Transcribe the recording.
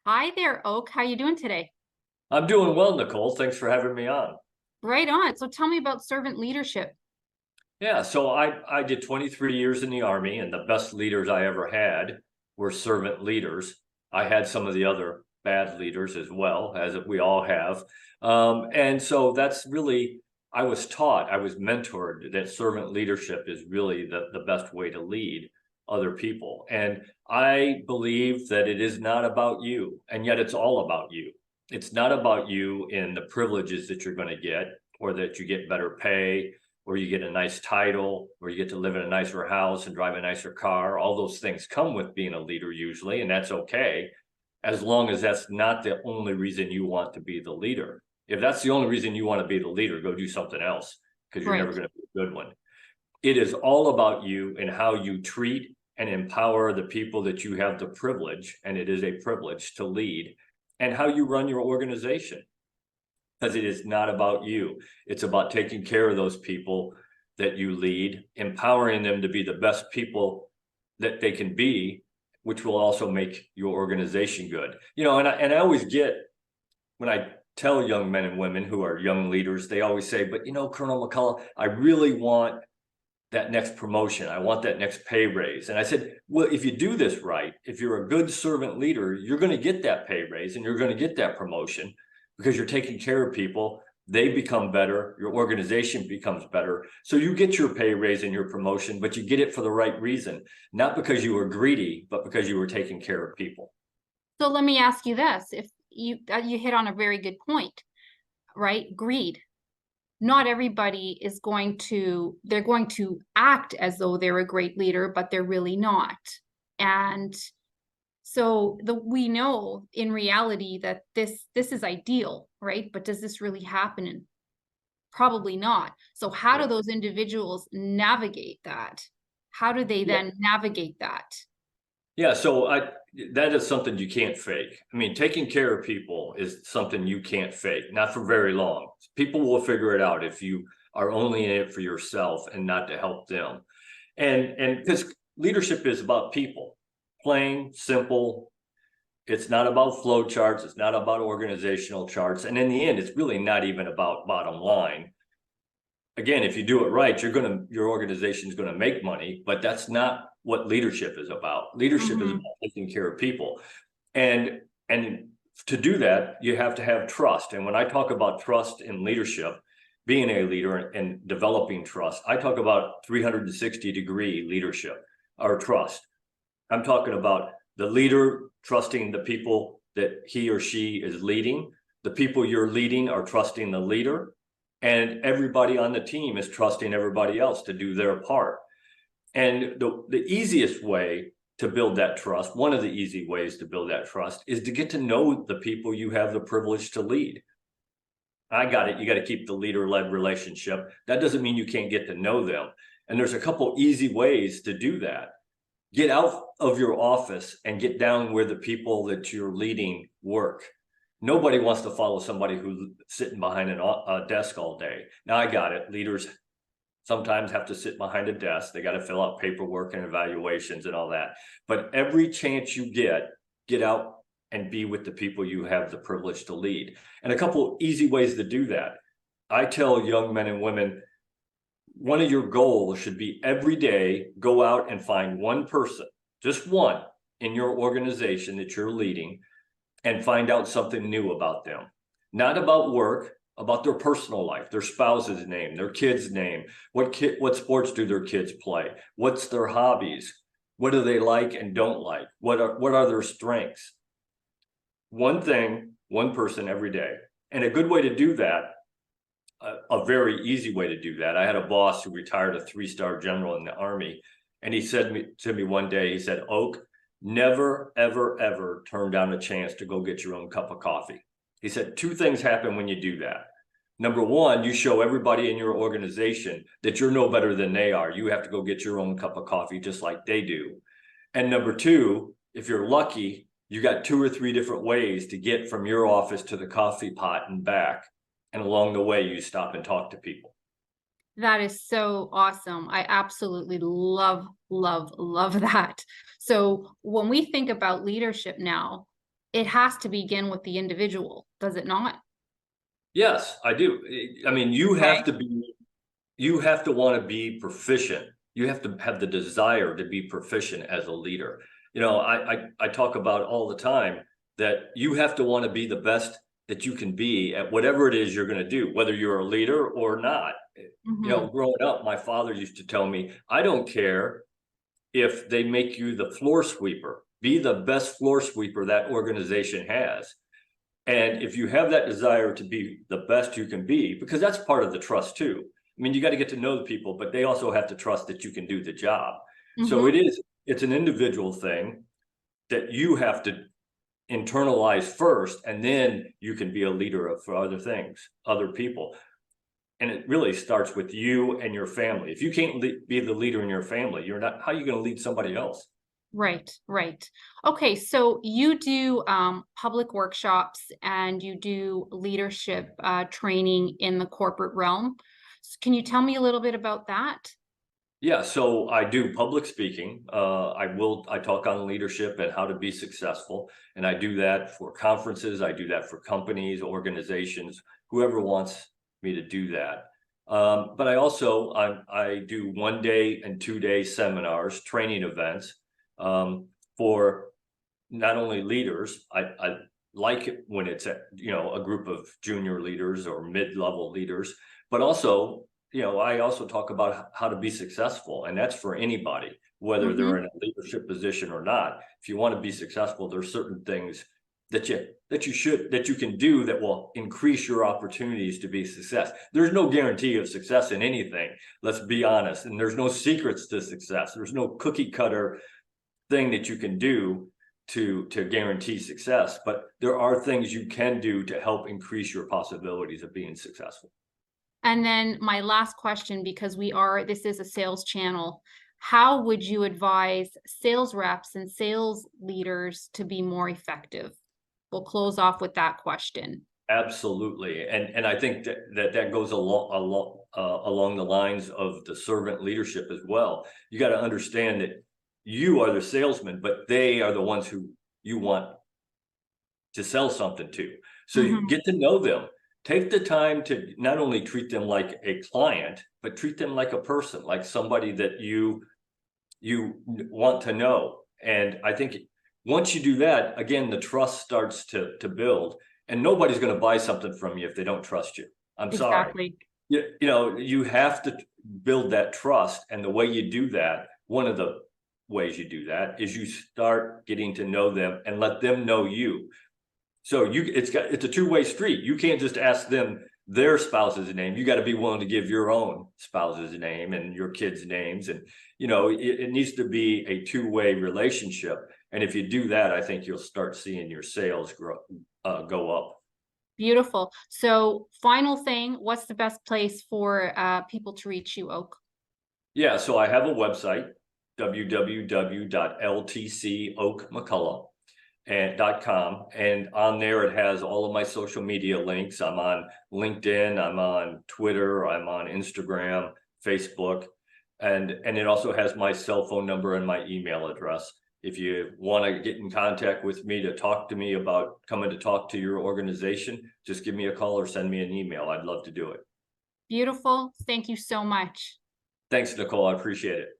Hi there, Oak. How you doing today? I'm doing well, Nicole. Thanks for having me on. Right on. So tell me about servant leadership. Yeah, so I did 23 years in the Army, and the best leaders I ever had were servant leaders. I had some of the other bad leaders as well, as we all have. And so that's really, I was taught, I was mentored that servant leadership is really the best way to lead other people. And I believe that it is not about you, and yet it's all about you. It's not about you in the privileges that you're going to get, or that you get better pay, or you get a nice title, or you get to live in a nicer house and drive a nicer car. All those things come with being a leader usually, and that's okay, as long as that's not the only reason you want to be the leader. If that's the only reason you want to be the leader, go do something else, because you're never Right. going to be a good one. It is all about you and how you treat and empower the people that you have the privilege, and it is a privilege to lead, and how you run your organization, because it is not about you. It's about taking care of those people that you lead, empowering them to be the best people that they can be, which will also make your organization good. And I always get, when I tell young men and women who are young leaders, they always say, but Colonel McCulloch, I really want that next promotion. I want that next pay raise. And I said, well, if you do this right, if you're a good servant leader, you're going to get that pay raise and you're going to get that promotion, because you're taking care of people. They become better. Your organization becomes better. So you get your pay raise and your promotion, but you get it for the right reason, not because you were greedy, but because you were taking care of people. So let me ask you this. If you hit on a very good point, right? Greed. Not everybody is they're going to act as though they're a great leader, but they're really not. And so we know in reality that this is ideal, right? But does this really happen? And probably not. So how do Yeah. those individuals navigate that? How do they Yeah. then navigate that? Yeah, so that is something you can't fake. I mean, taking care of people is something you can't fake, not for very long. People will figure it out if you are only in it for yourself and not to help them. And because leadership is about people, plain, simple. It's not about flow charts, it's not about organizational charts. And in the end, it's really not even about bottom line. Again, if you do it right, your organization is gonna make money, but that's not what leadership is about. Leadership is about Mhm. taking care of people. And to do that, you have to have trust. And when I talk about trust in leadership, being a leader and developing trust, I talk about 360-degree leadership or trust. I'm talking about the leader trusting the people that he or she is leading. The people you're leading are trusting the leader, and everybody on the team is trusting everybody else to do their part. And the easiest way to build that trust, one of the easy ways to build that trust, is to get to know the people you have the privilege to lead. I got it. You got to keep the leader-led relationship. That doesn't mean you can't get to know them. And there's a couple easy ways to do that. Get out of your office and get down where the people that you're leading work. Nobody wants to follow somebody who's sitting behind a desk all day. Now, I got it. Leaders sometimes have to sit behind a desk. They got to fill out paperwork and evaluations and all that. But every chance you get out and be with the people you have the privilege to lead. And a couple easy ways to do that. I tell young men and women, one of your goals should be every day go out and find one person, just one, in your organization that you're leading, and find out something new about them. Not about work, about their personal life, their spouse's name, their kid's name, what sports do their kids play, what's their hobbies, what do they like and don't like, what are their strengths. One thing, one person every day. And a good way to do that, a very easy way to do that. I had a boss who retired, a 3-star general in the Army, and he said to me one day, he said, Oak, never, ever, ever turn down a chance to go get your own cup of coffee. He said, 2 things happen when you do that. Number one, you show everybody in your organization that you're no better than they are. You have to go get your own cup of coffee just like they do. And number 2, if you're lucky, you got 2 or 3 different ways to get from your office to the coffee pot and back. And along the way, you stop and talk to people. That is so awesome. I absolutely love, love, love that. So when we think about leadership now, it has to begin with the individual, does it not? Yes, I do. I mean, you Okay. have to be, you have to want to be proficient. You have to have the desire to be proficient as a leader. You know, I talk about all the time that you have to want to be the best that you can be at whatever it is you're going to do, whether you're a leader or not. You know, Mhm. growing up, my father used to tell me, I don't care if they make you the floor sweeper, be the best floor sweeper that organization has. And if you have that desire to be the best you can be, because that's part of the trust too. I mean, you got to get to know the people, but they also have to trust that you can do the job. So Mhm. it's an individual thing that you have to internalize first, and then you can be a leader of, for other things, other people. And it really starts with you and your family. If you can't be the leader in your family, you're not, how are you going to lead somebody else? Right, right. Okay, so you do public workshops and you do leadership training in the corporate realm. Can you tell me a little bit about that? Yeah, so I do public speaking. I talk on leadership and how to be successful. And I do that for conferences. I do that for companies, organizations, whoever wants me to do that. But I do 1 day and 2 day seminars, training events for not only leaders. I like it when it's a group of junior leaders or mid-level leaders, but also, I also talk about how to be successful, and that's for anybody, whether they're Hmm. in a leadership position or not. If you want to be successful, there's certain things that you can do that will increase your opportunities to be success. There's no guarantee of success in anything, let's be honest, and there's no secrets to success. There's no cookie cutter thing that you can do to guarantee success, but there are things you can do to help increase your possibilities of being successful. And then my last question, because this is a sales channel, how would you advise sales reps and sales leaders to be more effective? We'll close off with that question. Absolutely, and I think that goes along the lines of the servant leadership as well. You got to understand that you are the salesman, but they are the ones who you want to sell something to. So you Hmm. get to know them. Take the time to not only treat them like a client, but treat them like a person, like somebody that you want to know. And I think once you do that, again, the trust starts to build. And nobody's going to buy something from you if they don't trust you. I'm sorry. Exactly. You have to build that trust. And the way you do that, one of the ways you do that is you start getting to know them and let them know you. So it's a two-way street. You can't just ask them their spouse's name. You got to be willing to give your own spouse's name and your kids' names. And it needs to be a two-way relationship. And if you do that, I think you'll start seeing your sales go up. Beautiful. So final thing, what's the best place for people to reach you, Oak? Yeah, so I have a website, www.ltcoakmcculloch and .com, and on there it has all of my social media links. I'm on LinkedIn, I'm on Twitter, I'm on Instagram, Facebook, and it also has my cell phone number and my email address. If you want to get in contact with me to talk to me about coming to talk to your organization, just give me a call or send me an email. I'd love to do it. Beautiful. Thank you so much. Thanks, Nicole. I appreciate it.